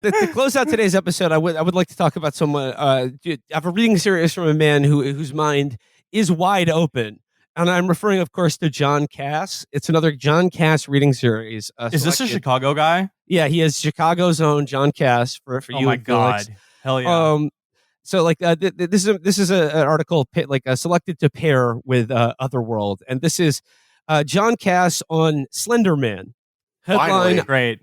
To close out today's episode, I would like to talk about someone. I have a reading series from a man whose mind is wide open, and I'm referring, of course, to John Kass. It's another John Kass reading series. Is this a Chicago guy? Yeah, he is Chicago's own John Kass for Oh you. my Felix. God! Hell yeah! So like this is an article selected to pair with Otherworld, and this is John Kass on Slender Man. Headline: Finally. Great.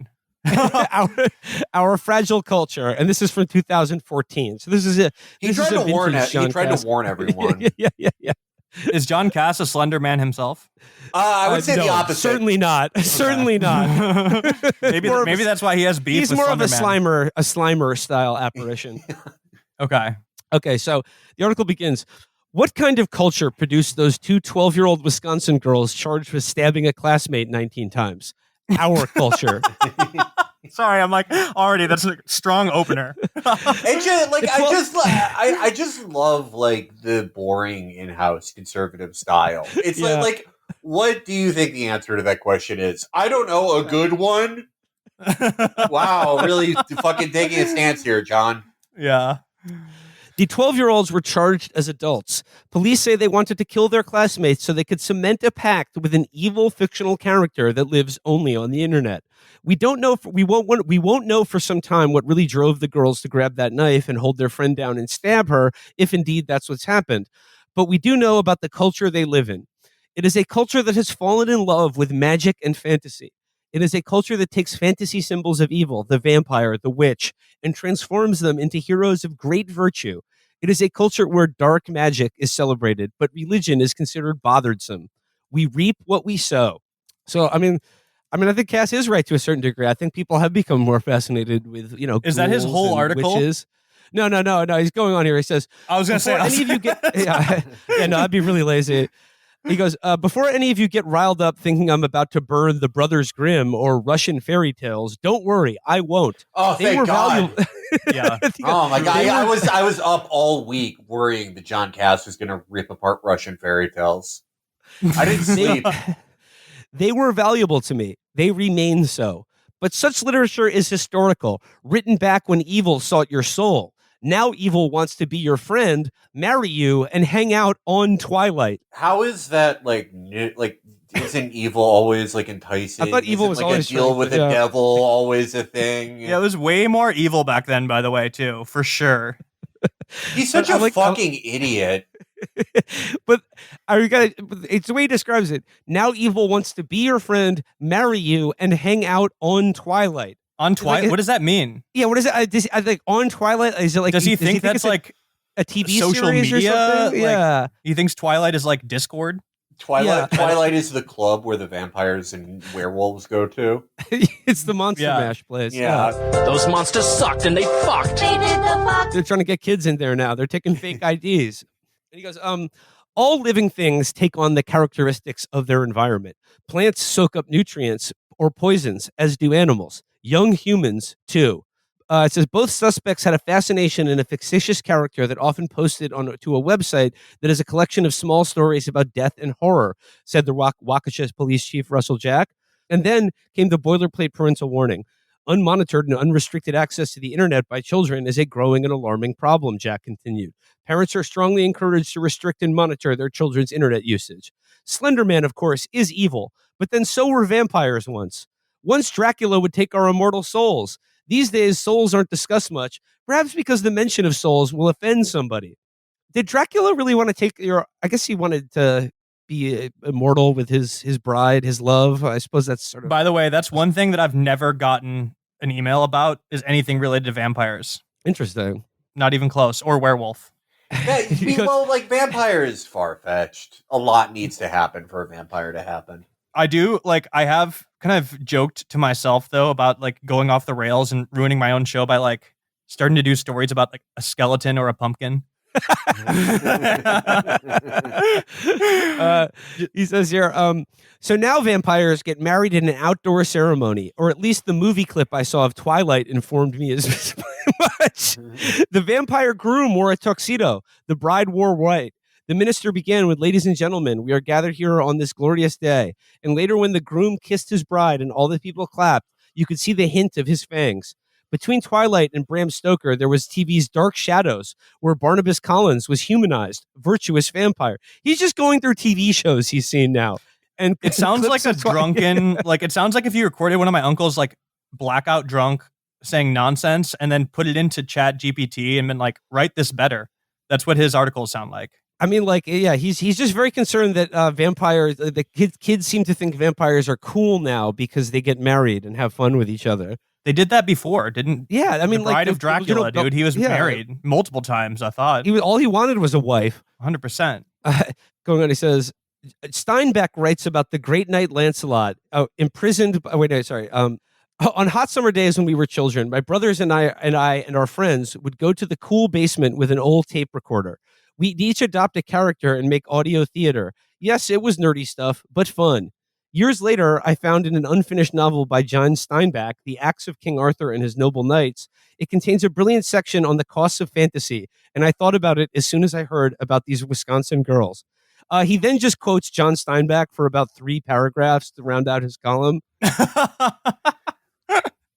our fragile culture, and this is from 2014. So this is a He tried to warn everyone. Yeah. Is John Kass a Slender Man himself? I would say no, the opposite. Certainly not. Okay. Certainly not. maybe that's why he has beef. He's with more of a Slenderman. Slimer style apparition. Okay. So the article begins. What kind of culture produced those two 12-year-old Wisconsin girls charged with stabbing a classmate 19 times? Our culture. Sorry, I'm like, already, that's a strong opener. I just love like the boring in-house conservative style. It's like, what do you think the answer to that question is? I don't know, a good one? Wow, really fucking taking a stance here, John. Yeah. The 12-year-olds were charged as adults. Police say they wanted to kill their classmates so they could cement a pact with an evil fictional character that lives only on the internet. We don't know. We won't know for some time what really drove the girls to grab that knife and hold their friend down and stab her, if indeed that's what's happened. But we do know about the culture they live in. It is a culture that has fallen in love with magic and fantasy. It is a culture that takes fantasy symbols of evil, the vampire, the witch, and transforms them into heroes of great virtue. It is a culture where dark magic is celebrated, but religion is considered bothersome. We reap what we sow. So, I mean, I think Kass is right to a certain degree. I think people have become more fascinated with, Is that his whole article? Witches. No. He's going on here. He says, I was going to say, any of you get, I'd be really lazy. He goes, before any of you get riled up thinking I'm about to burn the Brothers Grimm or Russian fairy tales, don't worry, I won't. Oh, thank God. Yeah. Oh my God. I was up all week worrying that John Kass was going to rip apart Russian fairy tales. I didn't sleep. They were valuable to me. They remain so. But such literature is historical, written back when evil sought your soul. Now evil wants to be your friend, marry you, and hang out on Twilight. How is that isn't evil always like enticing? I thought evil was always a deal with the devil always a thing. Yeah, it was way more evil back then, by the way, too, for sure. He's such a fucking idiot. But it's the way he describes it. Now evil wants to be your friend, marry you, and hang out on Twilight. On Twilight? What does that mean? Yeah, what is it? I think on Twilight, is it like? Does he think that's like a TV social series media? Or something? Like, he thinks Twilight is like Discord? Twilight is the club where the vampires and werewolves go to. It's the Monster Mash place. Yeah. Those monsters sucked and they fucked. They did the fuck. They're trying to get kids in there now. They're taking fake IDs. And he goes, all living things take on the characteristics of their environment. Plants soak up nutrients or poisons, as do animals. Young humans, too. It says both suspects had a fascination in a fictitious character that often posted to a website that is a collection of small stories about death and horror, said the Waukesha Police Chief Russell Jack. And then came the boilerplate parental warning. Unmonitored and unrestricted access to the internet by children is a growing and alarming problem, Jack continued. Parents are strongly encouraged to restrict and monitor their children's internet usage. Slender Man, of course, is evil, but then so were vampires once. Once Dracula would take our immortal souls. These days, souls aren't discussed much, perhaps because the mention of souls will offend somebody. Did Dracula really want to take I guess he wanted to be immortal with his bride, his love. I suppose that's sort of... By the way, that's one thing that I've never gotten an email about is anything related to vampires. Interesting. Not even close. Or werewolf. Yeah, vampire is far-fetched. A lot needs to happen for a vampire to happen. I have kind of joked to myself, though, about, going off the rails and ruining my own show by, starting to do stories about, a skeleton or a pumpkin. He says here, so now vampires get married in an outdoor ceremony, or at least the movie clip I saw of Twilight informed me as much. The vampire groom wore a tuxedo. The bride wore white. The minister began with, "Ladies and gentlemen, we are gathered here on this glorious day." And later when the groom kissed his bride and all the people clapped, you could see the hint of his fangs. Between Twilight and Bram Stoker, there was TV's Dark Shadows, where Barnabas Collins was humanized, virtuous vampire. He's just going through TV shows he's seen now. And It sounds like a drunken, like it sounds like if you recorded one of my uncles like blackout drunk saying nonsense and then put it into Chat GPT and been like, write this better. That's what his articles sound like. I mean, like, yeah, he's just very concerned that vampires, the kids seem to think vampires are cool now because they get married and have fun with each other. They did that before, didn't? Yeah, I mean, the Bride of Dracula, dude. He was married multiple times. I thought all he wanted was a wife. 100%. Going on, he says Steinbeck writes about the great knight Lancelot, imprisoned. On hot summer days when we were children, my brothers and I and our friends would go to the cool basement with an old tape recorder. We'd each adopt a character and make audio theater. Yes, it was nerdy stuff, but fun. Years later, I found in an unfinished novel by John Steinbeck, The Acts of King Arthur and His Noble Knights, it contains a brilliant section on the costs of fantasy, and I thought about it as soon as I heard about these Wisconsin girls. He then just quotes John Steinbeck for about 3 paragraphs to round out his column. I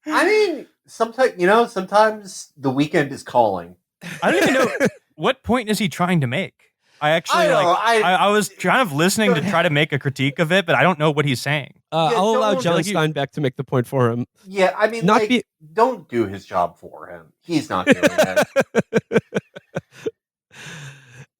mean, sometimes the weekend is calling. I don't even know what point is he trying to make. I was kind of listening to try to make a critique of it, but I don't know what he's saying. I'll allow John Steinbeck to make the point for him. Yeah, I mean, don't do his job for him. He's not doing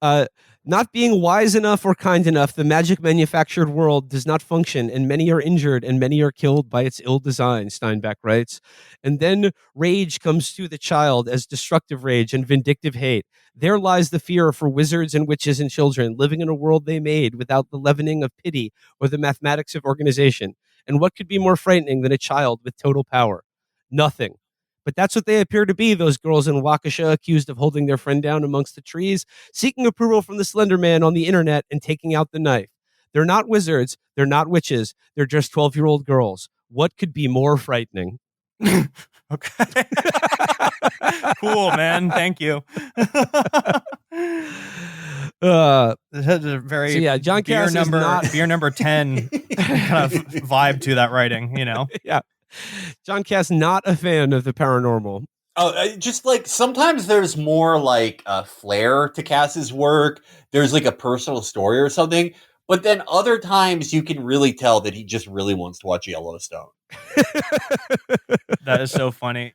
that. Not being wise enough or kind enough, the magic manufactured world does not function, and many are injured and many are killed by its ill design, Steinbeck writes. And then rage comes to the child as destructive rage and vindictive hate. There lies the fear for wizards and witches and children living in a world they made without the leavening of pity or the mathematics of organization. And what could be more frightening than a child with total power? Nothing. But that's what they appear to be, those girls in Waukesha accused of holding their friend down amongst the trees, seeking approval from the Slender Man on the internet and taking out the knife. They're not wizards. They're not witches. They're just 12-year-old girls. What could be more frightening? Okay. Cool, man. Thank you. This is a very John Kass beer number 10 kind of vibe to that writing, you know? Yeah. John Kass, not a fan of the paranormal. Oh, just like sometimes there's more like a flair to Cass's work. There's like a personal story or something. But then other times you can really tell that he just really wants to watch Yellowstone. That is so funny.